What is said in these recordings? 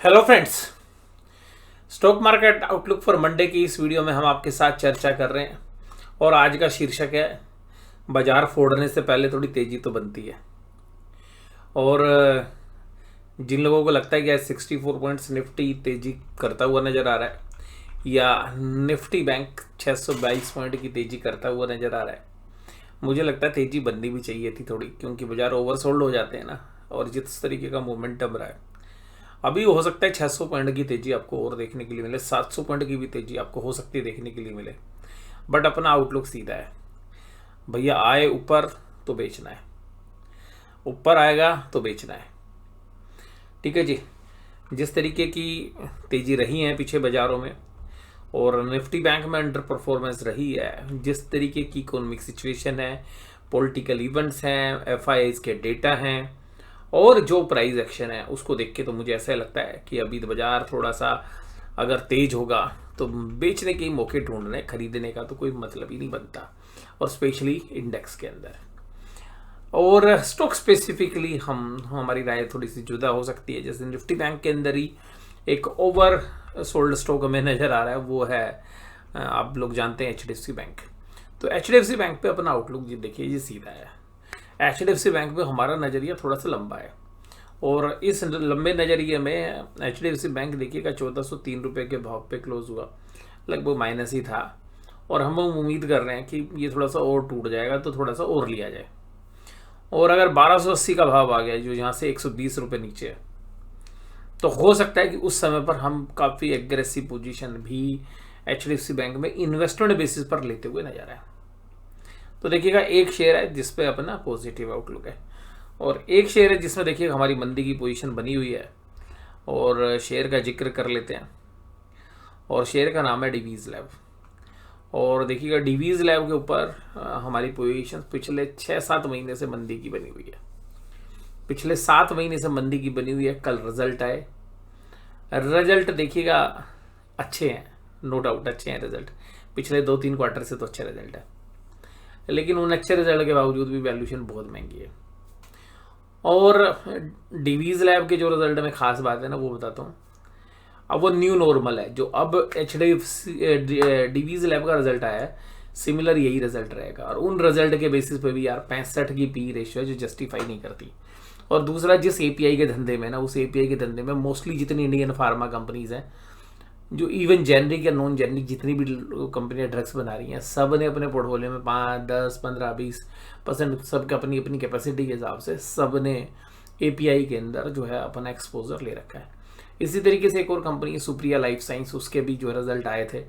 Hello friends, stock market outlook for Monday की इस video में हम आपके साथ चर्चा कर रहे हैं और आज का शीर्षक है बाजार फोड़ने से पहले थोड़ी तेजी तो बनती है। और जिन लोगों को लगता है कि आज 64 पॉइंट्स निफ्टी तेजी करता हुआ नजर आ रहा है या निफ्टी बैंक 622 पॉइंट की तेजी करता हुआ नजर आ रहा है, मुझे लगता है तेजी बननी भी चाहिए थी थोड़ी, क्योंकि बाजार ओवरसोल्ड हो जाते हैं ना। और जिस तरीके का मोमेंटम रहा है, अभी हो सकता है 600 पॉइंट की तेजी आपको और देखने के लिए मिले, 700 पॉइंट की भी तेजी आपको हो सकती है देखने के लिए मिले। बट अपना आउटलुक सीधा है भैया, आए ऊपर तो बेचना है, ऊपर आएगा तो बेचना है। ठीक है जी। जिस तरीके की तेजी रही है पीछे बाजारों में और निफ्टी बैंक में अंडर परफॉर्मेंस रही है, जिस तरीके की इकोनॉमिक सिचुएशन है, पॉलिटिकल इवेंट्स हैं, एफआईआईज के डेटा हैं और जो प्राइस एक्शन है, उसको देख के तो मुझे ऐसा लगता है कि अभी तो बाजार थोड़ा सा अगर तेज होगा तो बेचने के मौके ढूंढ रहे हैं, खरीदने का तो कोई मतलब ही नहीं बनता, और स्पेशली इंडेक्स के अंदर। और स्टॉक स्पेसिफिकली हमारी राय थोड़ी सी जुदा हो सकती है। जैसे निफ्टी बैंक के अंदर ही एक ओवर सोल्ड स्टॉक हमें नजर आ रहा है, वो है आप लोग जानते हैं HDFC बैंक। तो HDFC बैंक पे अपना आउटलुक जी देखिए, ये सीधा है। HDFC बैंक पे हमारा नज़रिया थोड़ा सा लंबा है और इस लंबे नज़रिए में HDFC बैंक देखिएगा 1403 रुपये के भाव पे क्लोज हुआ, लगभग माइनस ही था। और हम उम्मीद कर रहे हैं कि ये थोड़ा सा और टूट जाएगा तो थोड़ा सा और लिया जाए। और अगर 1280 का भाव आ गया, जो यहाँ से 120 रुपये नीचे है, तो हो सकता है कि उस समय पर हम काफ़ी एग्रेसिव पोजीशन भी HDFC बैंक में इन्वेस्टमेंट बेसिस पर लेते हुए नजर आए। तो देखिएगा एक शेयर है जिसपे अपना पॉजिटिव आउटलुक है और एक शेयर है जिसमें देखिएगा हमारी मंदी की पोजीशन बनी हुई है। और शेयर का जिक्र कर लेते हैं और शेयर का नाम है डिवीज़ लैब। और देखिएगा डिवीज़ लैब के ऊपर हमारी पोजीशन पिछले 6-7 महीने से मंदी की बनी हुई है। पिछले 7 महीने से मंदी की बनी हुई है। कल रिजल्ट आए, रिजल्ट देखिएगा अच्छे हैं, नो डाउट अच्छे हैं रिजल्ट, पिछले 2-3 क्वार्टर से तो अच्छे रिजल्ट है, लेकिन उन अच्छे रिजल्ट के बावजूद भी वैल्यूएशन बहुत महंगी है। और डिवीज़ लैब के जो रिजल्ट में खास बात है ना, वो बताता हूँ। अब वो न्यू नॉर्मल है जो अब डिवीज़ लैब का रिजल्ट आया है, सिमिलर यही रिजल्ट रहेगा। और उन रिजल्ट के बेसिस पे भी यार 65 की पी रेशियो है जो जस्टिफाई नहीं करती। और दूसरा, जिस एपीआई के धंधे में ना, उस एपीआई के धंधे में मोस्टली जितनी इंडियन फार्मा कंपनीज हैं, जो इवन जेनरिक या नॉन जेनरिक जितनी भी कंपनियां ड्रग्स बना रही हैं, सब ने अपने पोर्टफोलियो में 5, 10, 15, 20% सबका अपनी अपनी कैपेसिटी के हिसाब से सब ने एपीआई के अंदर जो है अपना एक्सपोजर ले रखा है। इसी तरीके से एक और कंपनी सुप्रिया लाइफ साइंस, उसके भी जो रिजल्ट आए थे,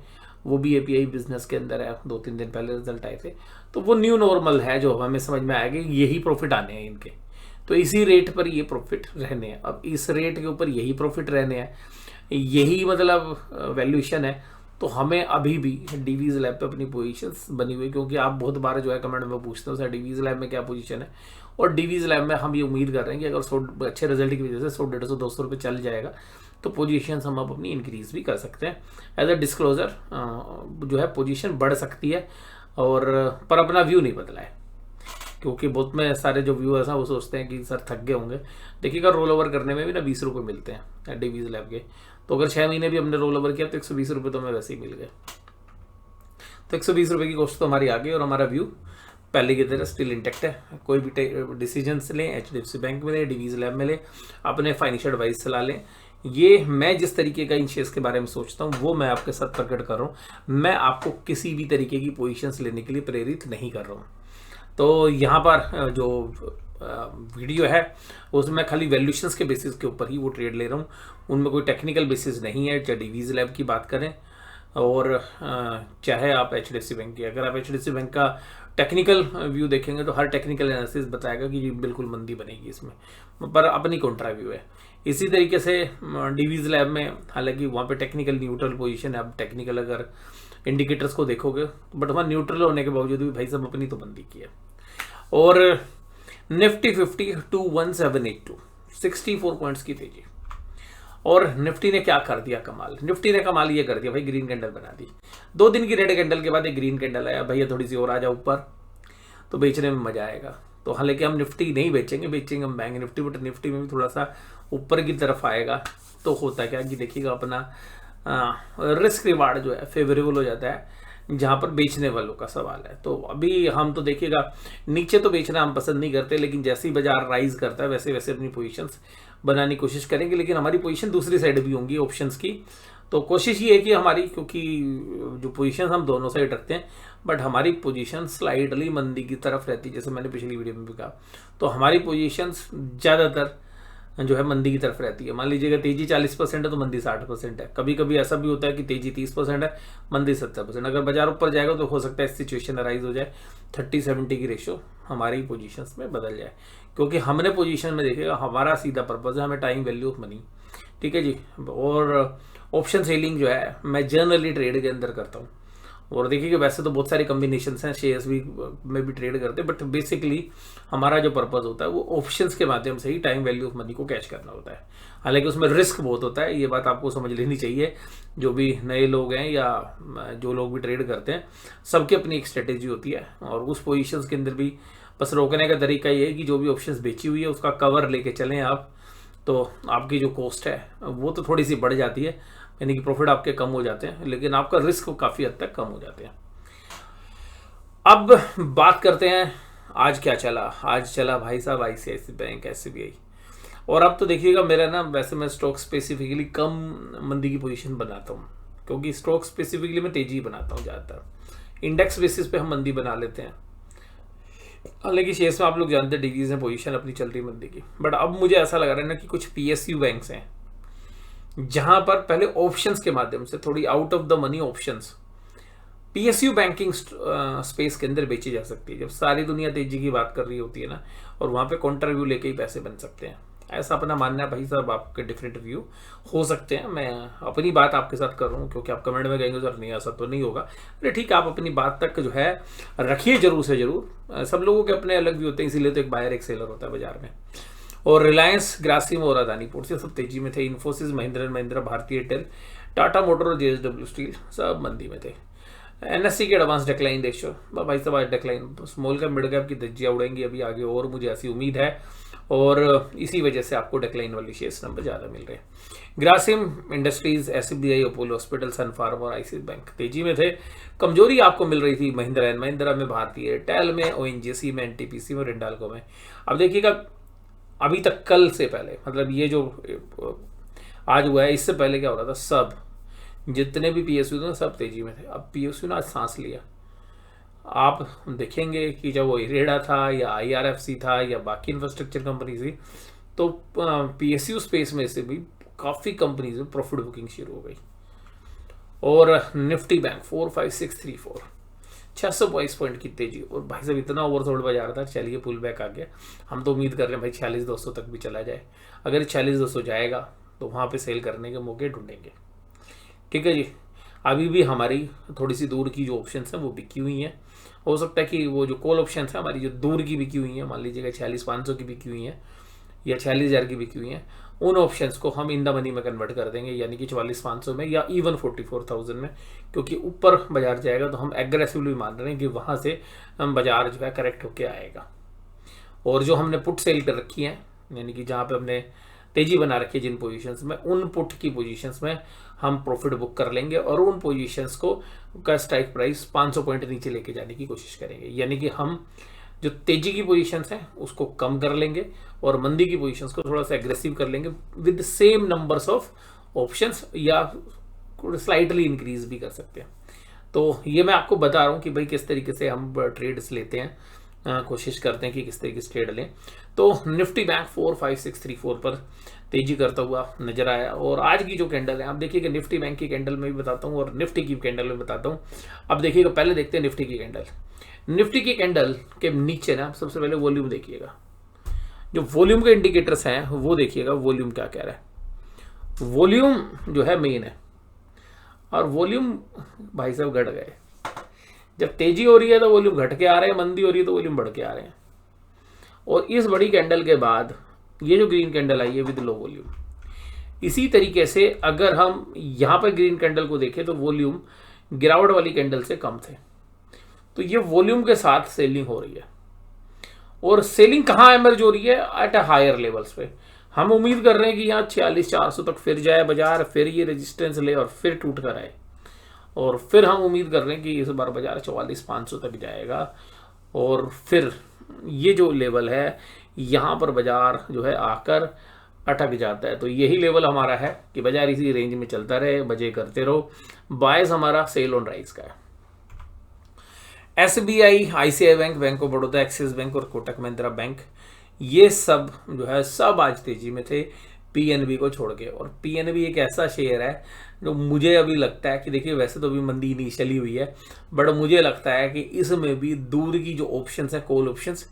वो भी एपीआई बिजनेस के अंदर है, 2-3 दिन पहले रिजल्ट आए थे। तो वो न्यू नॉर्मल है जो हमें समझ में आएगा, यही प्रॉफिट आने हैं इनके, तो इसी रेट पर ये प्रॉफिट रहने हैं। अब इस रेट के ऊपर यही प्रॉफिट रहने हैं, यही मतलब वैल्यूएशन है। तो हमें अभी भी डिवीज़ लैब पे अपनी पोजीशंस बनी हुई, क्योंकि आप बहुत बार जो है कमेंट में पूछते हो सर डिवीज़ लैब में क्या पोजीशन है, और डिवीज़ लैब में हम ये उम्मीद कर रहे हैं कि अगर 100 अच्छे रिजल्ट की वजह से 100, 150, 200 रुपये चल जाएगा तो पोजीशन हम अब अपनी इंक्रीज भी कर सकते हैं। एज अ डिस्क्लोजर जो है पोजीशन बढ़ सकती है, और पर अपना व्यू नहीं बदला है, क्योंकि बहुत में सारे जो व्यूअर्स हैं वो सोचते हैं कि सर थक गए होंगे। देखिएगा रोल ओवर करने में भी ना 20 रुपये मिलते हैं डिवीज़ लैब के, तो अगर 6 महीने भी हमने रोल ओवर किया तो 120 रुपये तो हमें वैसे ही मिल गए। तो 120 रुपये की कॉस्ट तो हमारी आ गई और हमारा व्यू पहले की तरह स्टिल इंटेक्ट है। कोई भी डिसीजंस लें, HDFC बैंक में लें, डिवीज़ लैब में लें, अपने फाइनेंशियल एडवाइस सलाह लें। ये मैं जिस तरीके का इन शेयर्स के बारे में सोचता हूँ वो मैं आपके साथ प्रकट कर रहा हूँ। मैं आपको किसी भी तरीके की पोजीशंस लेने के लिए प्रेरित नहीं कर रहा हूँ। तो यहाँ पर जो वीडियो है उसमें खाली वैल्यूएशंस के बेसिस के ऊपर ही वो ट्रेड ले रहा हूँ, उनमें कोई टेक्निकल बेसिस नहीं है। चाहे डिवीज़ लैब की बात करें और चाहे आप HDFC बैंक की, अगर आप HDFC बैंक का टेक्निकल व्यू देखेंगे तो हर टेक्निकल एनालिसिस बताएगा कि बिल्कुल मंदी बनेगी इसमें, पर अपनी कॉन्ट्रा व्यू है। इसी तरीके से डिवीज़ लैब में हालांकि वहाँ पे टेक्निकल न्यूट्रल पोजीशन है। अब टेक्निकल अगर इंडिकेटर्स को देखोगे, बट वहाँ न्यूट्रल होने के बावजूद भी भाई साहब अपनी तो मंदी की है। और निफ्टी 50 21782 64 पॉइंट्स की तेजी। और निफ्टी ने क्या कर दिया कमाल, निफ्टी ने कमाल ये कर दिया भाई, ग्रीन कैंडल बना दी। 2 दिन की रेड कैंडल के बाद एक ग्रीन कैंडल आया, भैया थोड़ी सी और आ जाओ ऊपर तो बेचने में मजा आएगा। तो हालांकि हम निफ्टी नहीं बेचेंगे हम बैंक निफ्टी, बट निफ्टी में भी थोड़ा सा ऊपर की तरफ आएगा तो होता क्या कि देखिएगा अपना रिस्क रिवार्ड जो है फेवरेबल हो जाता है जहां पर बेचने वालों का सवाल है। तो अभी हम तो देखिएगा नीचे तो बेचना हम पसंद नहीं करते, लेकिन जैसे ही बाजार राइज करता है वैसे वैसे अपनी पोजीशंस बनाने की कोशिश करेंगे। लेकिन हमारी पोजीशन दूसरी साइड भी होंगी ऑप्शंस की, तो कोशिश ये है कि हमारी, क्योंकि जो पोजीशन हम दोनों साइड रखते हैं, बट हमारी पोजीशन स्लाइडली मंदी की तरफ रहती है, जैसे मैंने पिछली वीडियो में भी कहा। तो हमारी पोजीशंस ज़्यादातर जो है मंदी की तरफ रहती है। मान लीजिएगा तेजी 40% है तो मंदी 60% है। कभी कभी ऐसा भी होता है कि तेजी 30% है, मंदी 70%। अगर बाजार ऊपर जाएगा तो हो सकता है सिचुएशन अराइज हो जाए 30-70 की रेशो हमारी पोजीशंस में बदल जाए, क्योंकि हमने पोजीशन में देखिएगा हमारा सीधा पर्पज है हमें टाइम वैल्यू ऑफ मनी, ठीक है जी। और ऑप्शन सेलिंग जो है मैं जनरली ट्रेड के अंदर करता हूँ। और देखिए कि वैसे तो बहुत सारे कॉम्बिनेशंस हैं, शेयर्स भी में भी ट्रेड करते हैं, बट बेसिकली हमारा जो पर्पस होता है वो ऑप्शंस के माध्यम से ही टाइम वैल्यू ऑफ मनी को कैच करना होता है। हालांकि उसमें रिस्क बहुत होता है, ये बात आपको समझ लेनी चाहिए। जो भी नए लोग हैं या जो लोग भी ट्रेड करते हैं, सबकी अपनी एक स्ट्रेटेजी होती है, और उस पोजिशन के अंदर भी बस रोकने का तरीका ये है कि जो भी ऑप्शंस बेची हुई है उसका कवर लेके चलें आप, तो आपकी जो कॉस्ट है वो तो थोड़ी सी बढ़ जाती है, यानी कि प्रॉफिट आपके कम हो जाते हैं, लेकिन आपका रिस्क काफ़ी हद तक कम हो जाते हैं। अब बात करते हैं आज क्या चला। आज चला भाई साहब ICICI बैंक, SBI। और अब तो देखिएगा मेरा ना, वैसे मैं स्टॉक स्पेसिफिकली कम मंदी की पोजीशन बनाता हूँ, क्योंकि स्टॉक स्पेसिफिकली मैं तेजी बनाता हूँ ज़्यादातर। इंडेक्स बेसिस पे हम मंदी बना लेते हैं, हालांकि शेयर्स में आप लोग जानते हैं डिग्रीज में पोजीशन अपनी चल रही मंदी की। बट अब मुझे ऐसा लग रहा है ना कि कुछ PSU बैंक्स हैं जहां पर पहले ऑप्शंस के माध्यम से थोड़ी out of the money options PSU banking space के अंदर बेची जा सकती है, जब सारी दुनिया तेजी की बात कर रही होती है ना, और वहां पे काउंटर व्यू लेके ही पैसे बन सकते हैं। ऐसा अपना मानना है भाई साहब, आपके डिफरेंट व्यू हो सकते हैं। मैं अपनी बात आपके साथ कर रहा हूँ, क्योंकि आप कमेंट में कहेंगे सर नहीं ऐसा तो नहीं होगा। अरे ठीक है, आप अपनी बात तक जो है रखिए जरूर से जरूर। सब लोगों के अपने अलग व्यू होते हैं, इसीलिए तो एक बायर एक सेलर होता है बाजार में। और रिलायंस, ग्रासिम और अदानी पोर्ट्स ये सब तेजी में थे। इन्फोसिस, महिंद्रा एंड महिंद्रा, भारतीय एयरटेल, टाटा मोटर और JSW स्टील सब मंदी में थे। NSE के एडवांस डिक्लाइन देखो भाई साहब, आज decline small cap mid cap की धज्जियां उड़ेंगी अभी आगे, और मुझे ऐसी उम्मीद है, और इसी वजह से आपको डिक्लाइन वाली शेयर्स नंबर ज़्यादा मिल रहे हैं। Grasim industries, SBI, Apollo hospital, Sun Pharma और ICICI बैंक तेजी में थे। कमजोरी आपको मिल रही थी महिंद्रा एंड महिंद्रा में, भारतीय एयरटेल में, ONGC में, NTPC में, रिंडाल्को में। अब देखिएगा अभी तक कल से पहले, मतलब ये जो आज हुआ है, इससे पहले क्या हो रहा था, सब जितने भी PSU थे सब तेजी में थे। अब PSU ने आज सांस लिया। आप देखेंगे कि जब वो इरेडा था या IRFC था या बाकी इंफ्रास्ट्रक्चर कंपनी थी, तो PSU स्पेस में से भी काफ़ी कंपनीज में प्रॉफिट बुकिंग शुरू हो गई। और निफ्टी बैंक 45634 600 बाईस पॉइंट की तेजी, और भाई साहब इतना ओवरसोल्ड बाजार था, चलिए पुल बैक आ गया। हम तो उम्मीद कर रहे हैं भाई 46,200 तक भी चला जाए। अगर 46,200 जाएगा तो वहाँ पे सेल करने के मौके ढूंढेंगे, ठीक है जी। अभी भी हमारी थोड़ी सी दूर की जो ऑप्शंस हैं वो बिकी हुई हैं। हो सकता है कि वो जो कॉल ऑप्शंस हैं हमारी जो दूर की बिकी हुई हैं, मान लीजिएगा 46,500 की बिकी हुई हैं या 46,000 की बिकी हुई हैं, उन ऑप्शंस को हम इन द मनी में कन्वर्ट कर देंगे, यानी कि 44,500 में या इवन 44,000 में, क्योंकि ऊपर बाजार जाएगा तो हम एग्रेसिवली मान रहे हैं कि वहाँ से हम बाजार जो है करेक्ट होके आएगा। और जो हमने पुट सेल कर रखी है, यानी कि जहाँ पे हमने तेजी बना रखी है जिन पोजीशंस में, उन पुट की पोजीशंस में हम प्रॉफिट बुक कर लेंगे, और उन पोजीशंस को का स्ट्राइक प्राइस 500 पॉइंट नीचे लेके जाने की कोशिश करेंगे। यानी कि हम जो तेजी की पोजीशंस हैं उसको कम कर लेंगे और मंदी की पोजीशंस को थोड़ा सा एग्रेसिव कर लेंगे with same numbers of options, या स्लाइटली इंक्रीज भी कर सकते हैं। तो ये मैं आपको बता रहा हूँ कि भाई किस तरीके से हम ट्रेड्स लेते हैं, कोशिश करते हैं कि किस तरीके से ट्रेड लें। तो निफ्टी बैंक 45634 पर तेजी करता हुआ नजर आया। और आज की जो कैंडल है, आप देखिएगा निफ्टी बैंक की कैंडल में भी बताता हूँ और निफ्टी की कैंडल में बताता हूँ। अब देखिएगा, पहले देखते हैं निफ्टी की कैंडल। निफ्टी की कैंडल के नीचे ना सबसे पहले वॉल्यूम देखिएगा, जो वॉल्यूम के इंडिकेटर्स हैं वो देखिएगा, वॉल्यूम क्या कह रहा है। वॉल्यूम जो है मेन है, और वॉल्यूम भाई साहब घट गए। जब तेजी हो रही है तो वॉल्यूम घट के आ रहे हैं, मंदी हो रही है तो वॉल्यूम बढ़ के आ रहे हैं। और इस बड़ी कैंडल के बाद ये जो ग्रीन कैंडल आई है विद लो वॉल्यूम, इसी तरीके से अगर हम यहाँ पर ग्रीन कैंडल को देखें तो वॉल्यूम गिरावट वाली कैंडल से कम थे। तो ये वॉल्यूम के साथ सेलिंग हो रही है, और सेलिंग कहाँ एमर्ज हो रही है, एट अ हायर लेवल्स पे। हम उम्मीद कर रहे हैं कि यहाँ 46,400 तक फिर जाए बाजार, फिर ये रेजिस्टेंस ले और फिर टूट कर आए, और फिर हम उम्मीद कर रहे हैं कि इस बार बाजार 44,500 तक जाएगा, और फिर ये जो लेवल है यहाँ पर बाजार जो है आकर अटक जाता है। तो यही लेवल हमारा है कि बाजार इसी रेंज में चलता रहे, बजे करते रहो। बायस हमारा सेल ऑन राइज का है। SBI, ICICI bank, bank of Baroda, axis bank और कोटक महिंद्रा बैंक, ये सब जो है सब आज तेजी में थे PNB को छोड़ के। और PNB एक ऐसा शेयर है जो मुझे अभी लगता है कि देखिए वैसे तो अभी मंदी इनिशियली हुई है, बट मुझे लगता है कि इसमें भी दूर की जो ऑप्शंस है, कॉल ऑप्शंस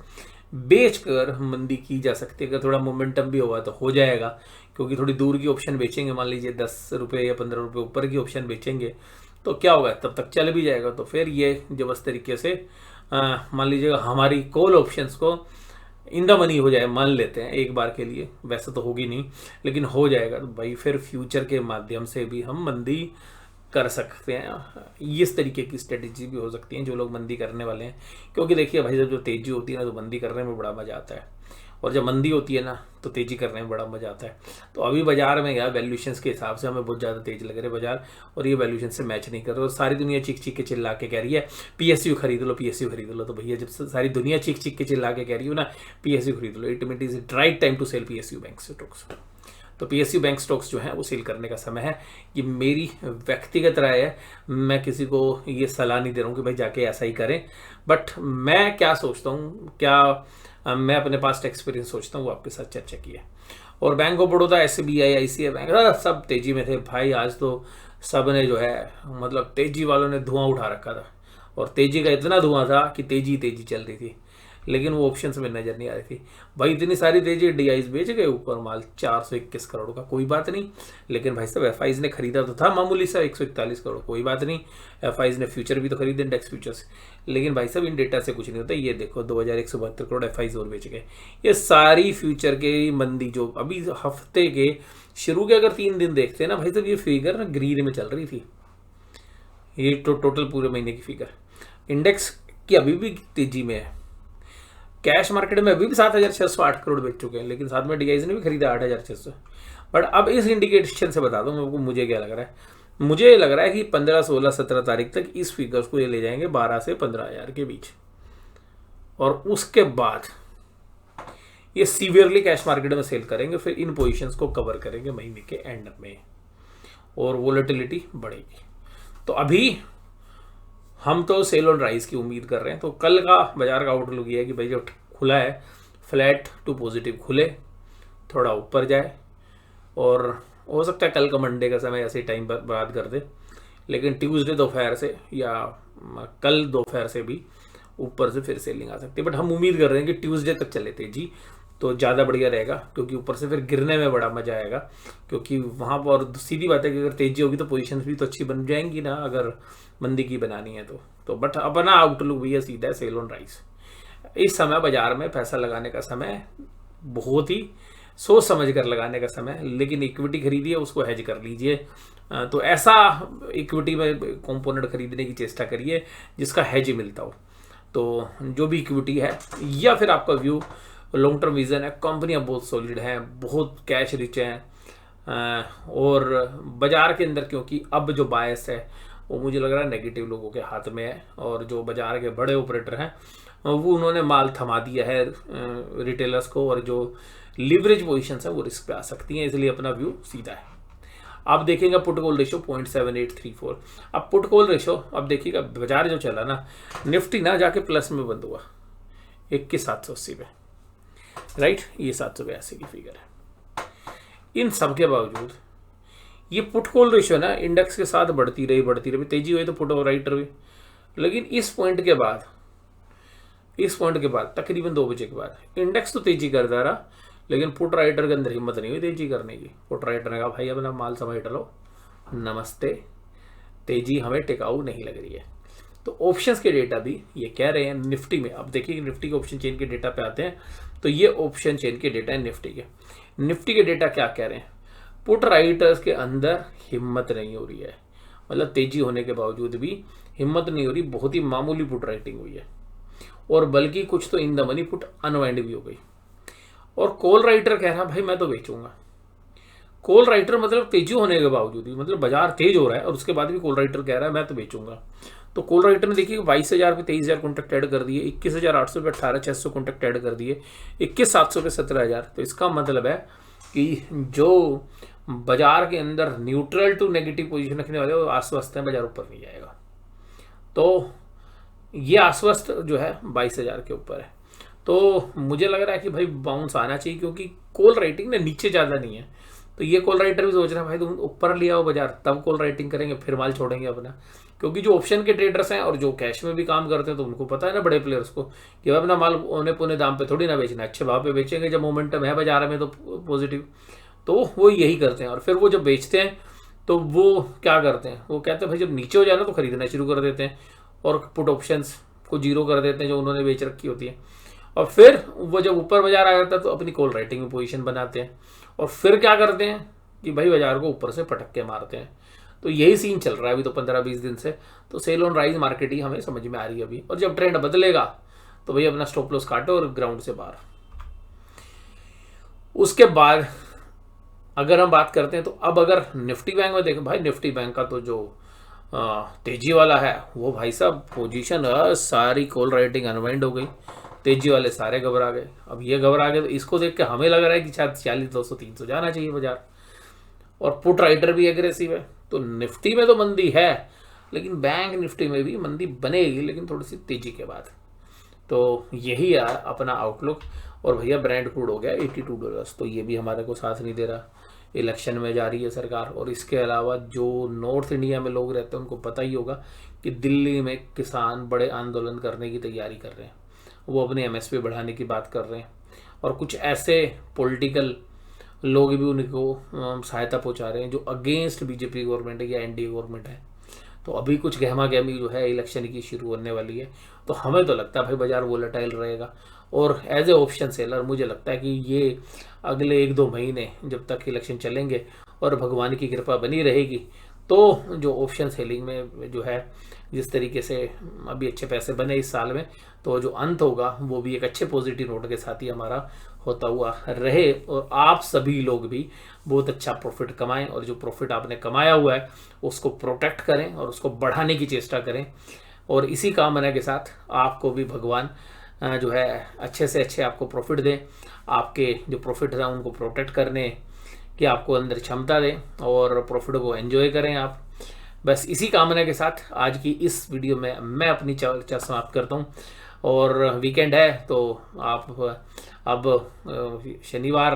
बेचकर मंदी की जा सकती है। अगर थोड़ा मोमेंटम भी होगा तो हो जाएगा, क्योंकि थोड़ी दूर की ऑप्शन बेचेंगे, मान लीजिए 10 रुपये या 15 रुपये ऊपर की ऑप्शन बेचेंगे तो क्या होगा, तब तक चल भी जाएगा। तो फिर ये जब इस तरीके से मान लीजिएगा हमारी कॉल ऑप्शंस को इन द मनी हो जाए, मान लेते हैं एक बार के लिए, वैसे तो होगी नहीं लेकिन हो जाएगा, तो भाई फिर फ्यूचर के माध्यम से भी हम मंदी कर सकते हैं। इस तरीके की स्ट्रेटेजी भी हो सकती है जो लोग मंदी करने वाले हैं, क्योंकि देखिए भाई जब जो तेजी होती है ना तो मंदी करने में बड़ा मजा आता है, और जब मंदी होती है ना तो तेजी करने में बड़ा मजा आता है। तो अभी बाजार में यार वैल्यूएशंस के हिसाब से हमें बहुत ज़्यादा तेज लग रहे बाजार, और ये वैल्यूएशन से मैच नहीं कर रहे, और सारी दुनिया चीख चीख के चिल्ला के कह रही है PSU खरीद लो, PSU खरीद लो। तो भैया जब सारी दुनिया चीख चीख के चिल्ला के कह रही हो ना PSU खरीद लो, it is right time to sell PSU bank stocks. तो PSU बैंक स्टॉक्स जो है वो सेल करने का समय है। ये मेरी व्यक्तिगत राय है, मैं किसी को ये सलाह नहीं दे रहा हूँ कि भाई जाके ऐसा ही करें, बट मैं क्या सोचता हूँ, क्या मैं अपने पास्ट एक्सपीरियंस सोचता हूँ वो आपके साथ चर्चा की है। और bank of Baroda, SBI, ICICI bank सब तेजी में थे भाई। आज तो सब ने जो है मतलब तेजी वालों ने धुआं उठा रखा था, और तेजी का इतना धुआं था कि तेजी तेजी चल रही थी, लेकिन वो ऑप्शंस में नजर नहीं आ रही थी। भाई इतनी सारी तेजी, DIs बेच गए ऊपर माल 421 करोड़ का, कोई बात नहीं। लेकिन भाई साहब FIs ने खरीदा तो था मामूली सा 141 करोड़, कोई बात नहीं। FIs ने फ्यूचर भी तो खरीदे, इंडेक्स फ्यूचर्स, लेकिन भाई साहब इन डेटा से कुछ नहीं होता। ये देखो 2172 करोड़ FIs और बेच गए। ये सारी फ्यूचर के मंदी जो अभी हफ्ते के शुरू के अगर 3 दिन देखते हैं ना भाई साहब, ये फिगर ना ग्रीन में चल रही थी, ये टोटल पूरे महीने की फिगर। इंडेक्स की अभी भी तेजी में है, कैश मार्केट में अभी भी 7,608 करोड़ बेच चुके हैं, लेकिन साथ में DIs ने भी खरीदा 8,600। बट अब इस इंडिकेशन से बता दूं मुझे क्या लग रहा है, मुझे लग रहा है कि 15, 16, 17 तारीख तक इस फिगर्स को ये ले जाएंगे 12 से 15,000 के बीच, और उसके बाद ये सीवियरली कैश मार्केट में सेल करेंगे, फिर इन पोजीशंस को कवर करेंगे महीने के एंड में, और वोलेटिलिटी बढ़ेगी। तो अभी हम तो सेल ऑन राइज की उम्मीद कर रहे हैं। तो कल का बाजार का आउटलुक ये है कि भाई जो खुला है फ्लैट टू पॉजिटिव खुले, थोड़ा ऊपर जाए, और हो सकता है कल का मंडे का समय ऐसे टाइम बर्बाद कर दे, लेकिन ट्यूसडे दोपहर से या कल दोपहर से भी ऊपर से फिर सेलिंग आ सकती है। बट हम उम्मीद कर रहे हैं कि ट्यूसडे तक चले तेजी तो ज़्यादा बढ़िया रहेगा, क्योंकि ऊपर से फिर गिरने में बड़ा मजा आएगा, क्योंकि वहाँ पर सीधी बात है कि अगर तेजी होगी तो पोजीशंस भी तो अच्छी बन जाएंगी ना, अगर मंदी की बनानी है तो। बट अपना आउटलुक भैया सीधा है सेल ऑन राइज। इस समय बाजार में पैसा लगाने का समय, बहुत ही सोच समझ कर लगाने का समय, लेकिन इक्विटी खरीदिए, उसको हेज कर लीजिए। तो ऐसा इक्विटी में कंपोनेंट खरीदने की चेष्टा करिए जिसका हेज मिलता हो। तो जो भी इक्विटी है या फिर आपका व्यू लॉन्ग टर्म विजन है, कंपनियां बहुत सॉलिड हैं, बहुत कैश रिच हैं, और बाजार के अंदर क्योंकि अब जो बायस है वो मुझे लग रहा है नेगेटिव लोगों के हाथ में है, और जो बाजार के बड़े ऑपरेटर हैं वो उन्होंने माल थमा दिया है रिटेलर्स को, और जो लीवरेज पोजीशंस है वो रिस्क पे आ सकती हैं, इसलिए अपना व्यू सीधा है। आप देखेंगे पुट कॉल रेशो 0.7834। अब पुट कॉल रेशो अब देखिएगा, बाजार जो चला ना, निफ्टी ना जाके प्लस में बंद हुआ 21,780 पे, राइट, ये 782 की फिगर है। इन सब के बावजूद ये पुट कॉल रेशो ना इंडेक्स के साथ बढ़ती रही, तेजी हुई तो पुट और राइटर हुई, लेकिन इस पॉइंट के बाद तकरीबन 2 बजे के बाद इंडेक्स तो तेजी करता रहा, लेकिन पुट राइटर के अंदर हिम्मत नहीं हुई तेजी करने की। पुट राइटर ने कहा भाई अपना माल समेट लो, नमस्ते, तेजी हमें टिकाऊ नहीं लग रही है। तो ऑप्शंस के डेटा भी ये कह रहे हैं निफ्टी में। अब देखिए निफ्टी के ऑप्शन चेन के डेटा पे आते हैं, तो ये ऑप्शन चेन के डेटा है निफ्टी के डेटा क्या कह रहे हैं, पुट राइटर्स के अंदर हिम्मत नहीं हो रही है, मतलब तेजी होने के बावजूद भी हिम्मत नहीं हो रही, बहुत ही मामूली पुट राइटिंग हुई है, और बल्कि कुछ तो in the money put unwind भी हो गई। और कॉल राइटर कह रहा भाई मैं तो बेचूंगा। कॉल राइटर मतलब तेजी होने के बावजूद भी, मतलब बाजार तेज हो रहा है और उसके बाद भी कॉल राइटर कह रहा है मैं तो बेचूंगा। तो कॉल राइटर ने देखिए 22,000 पे 23,000 कॉन्टैक्ट ऐड कर दिए, 21,800 पे 18,600 कॉन्टैक्ट ऐड कर दिए, 21,700 पे 17,000। तो इसका मतलब है कि जो बाजार के अंदर न्यूट्रल टू नेगेटिव पोजीशन रखने वाले वो आश्वस्त है बाजार ऊपर नहीं जाएगा। तो ये आश्वस्त जो है 22,000 के ऊपर है। तो मुझे लग रहा है कि भाई बाउंस आना चाहिए, क्योंकि कॉल राइटिंग ने नीचे ज़्यादा नहीं है। तो ये कॉल राइटर भी सोच रहा है भाई तुम ऊपर लिया हो बाजार तब कॉल राइटिंग करेंगे, फिर माल छोड़ेंगे अपना। क्योंकि जो ऑप्शन के ट्रेडर्स हैं और जो कैश में भी काम करते हैं तो उनको पता है ना, बड़े प्लेयर्स को, कि भाई अपना माल औने पौने दाम पे थोड़ी ना बेचना, अच्छे भाव पे बेचेंगे जब मोमेंटम है बाजार में तो पॉजिटिव। तो वो यही करते हैं। और फिर वो जब बेचते हैं तो वो क्या करते हैं, वो कहते हैं भाई जब नीचे हो जाए ना तो खरीदना शुरू कर देते हैं और पुट ऑप्शंस को जीरो कर देते हैं जो उन्होंने बेच रखी होती है। और फिर वो जब ऊपर बाजार आ जाता है तो अपनी कॉल राइटिंग में पोजीशन बनाते हैं और फिर क्या करते हैं कि भाई बाजार को ऊपर से पटक के मारते हैं। तो यही सीन चल रहा है अभी तो 15-20 दिन से। तो सेल ऑन राइज मार्केट ही हमें समझ में आ रही है अभी। और जब ट्रेंड बदलेगा तो भाई अपना स्टॉप लॉस काटो और ग्राउंड से बाहर। उसके बाद अगर हम बात करते हैं तो अब अगर निफ्टी बैंक में देखें, भाई निफ्टी बैंक का तो जो तेजी वाला है वो भाई साहब पोजीशन सारी कॉल राइटिंग अनवाइंड हो गई, तेजी वाले सारे घबरा गए। अब ये घबरा गए तो इसको देख के हमें लग रहा है कि शायद 40,200-300 जाना चाहिए बाजार। और पुट राइटर भी एग्रेसिव है। तो निफ्टी में तो मंदी है, लेकिन बैंक निफ्टी में भी मंदी बनेगी, लेकिन थोड़ी सी तेजी के बाद। तो यही है अपना आउटलुक। और भैया ब्रांड क्रूड हो गया $82, तो ये भी हमारे को साथ नहीं दे रहा। इलेक्शन में जा रही है सरकार। और इसके अलावा जो नॉर्थ इंडिया में लोग रहते हैं उनको पता ही होगा कि दिल्ली में किसान बड़े आंदोलन करने की तैयारी कर रहे हैं, वो अपने MSP बढ़ाने की बात कर रहे हैं। और कुछ ऐसे पॉलिटिकल लोग भी उनको सहायता पहुंचा रहे हैं जो अगेंस्ट बीजेपी गवर्नमेंट है या NDA गवर्नमेंट है। तो अभी कुछ गहमा गहमी जो है इलेक्शन की शुरू होने वाली है। तो हमें तो लगता है भाई बाजार वोलेटाइल रहेगा। और एज ए ऑप्शन सेलर मुझे लगता है कि ये अगले 1-2 महीने जब तक इलेक्शन चलेंगे और भगवान की कृपा बनी रहेगी तो जो ऑप्शन सेलिंग में जो है जिस तरीके से अभी अच्छे पैसे बने इस साल में, तो जो अंत होगा वो भी एक अच्छे पॉजिटिव नोट के साथ ही हमारा होता हुआ रहे। और आप सभी लोग भी बहुत अच्छा प्रॉफिट कमाएं और जो प्रॉफिट आपने कमाया हुआ है उसको प्रोटेक्ट करें और उसको बढ़ाने की चेष्टा करें। और इसी कामना के साथ आपको भी भगवान जो है अच्छे से अच्छे आपको प्रॉफिट दें, आपके जो प्रॉफिट है उनको प्रोटेक्ट करने कि आपको अंदर क्षमता दें और प्रॉफिट को एंजॉय करें आप। बस इसी कामना के साथ आज की इस वीडियो में मैं अपनी चर्चा समाप्त करता हूँ। और वीकेंड है तो आप अब शनिवार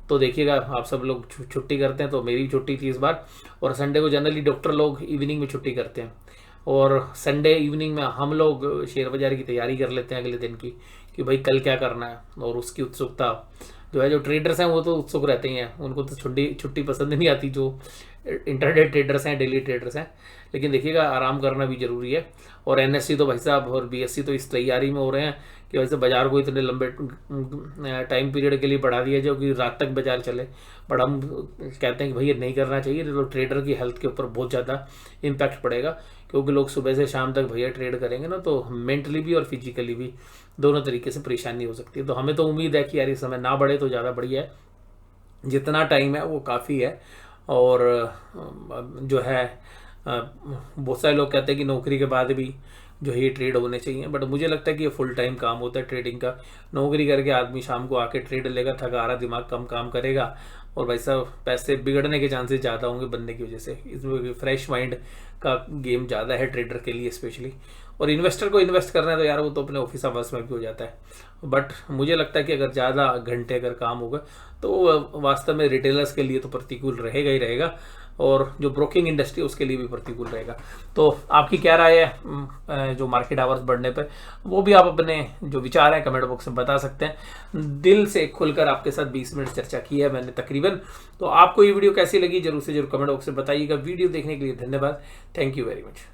तो देखिएगा, आप सब लोग छुट्टी करते हैं, तो मेरी भी छुट्टी थी इस बार। और संडे को जनरली डॉक्टर लोग इवनिंग में छुट्टी करते हैं और संडे इवनिंग में हम लोग शेयर बाजार की तैयारी कर लेते हैं अगले दिन की कि भाई कल क्या करना है। और उसकी उत्सुकता जो है, जो ट्रेडर्स हैं वो तो उत्सुक रहते ही हैं, उनको तो छुट्टी पसंद नहीं आती जो इंटरडे ट्रेडर्स हैं, डेली ट्रेडर्स हैं। लेकिन देखिएगा आराम करना भी जरूरी है। और NSE तो भाई साहब और BSE तो इस तैयारी में हो रहे हैं कि वैसे बाजार को इतने लंबे टाइम पीरियड के लिए बढ़ा दिया जो कि रात तक बाजार चले। बट हम कहते हैं कि भाई ये नहीं करना चाहिए, तो ट्रेडर की हेल्थ के ऊपर बहुत ज़्यादा इम्पैक्ट पड़ेगा। क्योंकि लोग सुबह से शाम तक भैया ट्रेड करेंगे ना, तो मेंटली भी और फिजिकली भी दोनों तरीके से परेशानी हो सकती है। तो हमें तो उम्मीद है कि यार ये समय ना बढ़े तो ज़्यादा बढ़िया है, जितना टाइम है वो काफ़ी है। और जो है बहुत सारे लोग कहते हैं कि नौकरी के बाद भी जो है ये ट्रेड होने चाहिए, बट मुझे लगता है कि ये फुल टाइम काम होता है ट्रेडिंग का। नौकरी करके आदमी शाम को आके ट्रेड लेगा, थका रहा दिमाग कम काम करेगा और भाई साहब पैसे बिगड़ने के चांसेस ज़्यादा होंगे बनने की वजह से। इसमें फ्रेश माइंड का गेम ज़्यादा है ट्रेडर के लिए स्पेशली। और इन्वेस्टर को इन्वेस्ट करना है तो यार वो तो अपने ऑफिस आवर्स में भी हो जाता है। बट मुझे लगता है कि अगर ज़्यादा घंटे अगर काम होगा तो वास्तव में रिटेलर्स के लिए तो प्रतिकूल रहेगा ही रहेगा, और जो ब्रोकिंग इंडस्ट्री उसके लिए भी प्रतिकूल रहेगा। तो आपकी क्या राय है जो मार्केट आवर्स बढ़ने पर, वो भी आप अपने जो विचार हैं कमेंट बॉक्स में बता सकते हैं। दिल से खुलकर आपके साथ 20 मिनट चर्चा की है मैंने तकरीबन। तो आपको ये वीडियो कैसी लगी जरूर से जरूर कमेंट बॉक्स में बताइएगा। वीडियो देखने के लिए धन्यवाद। Thank you very much.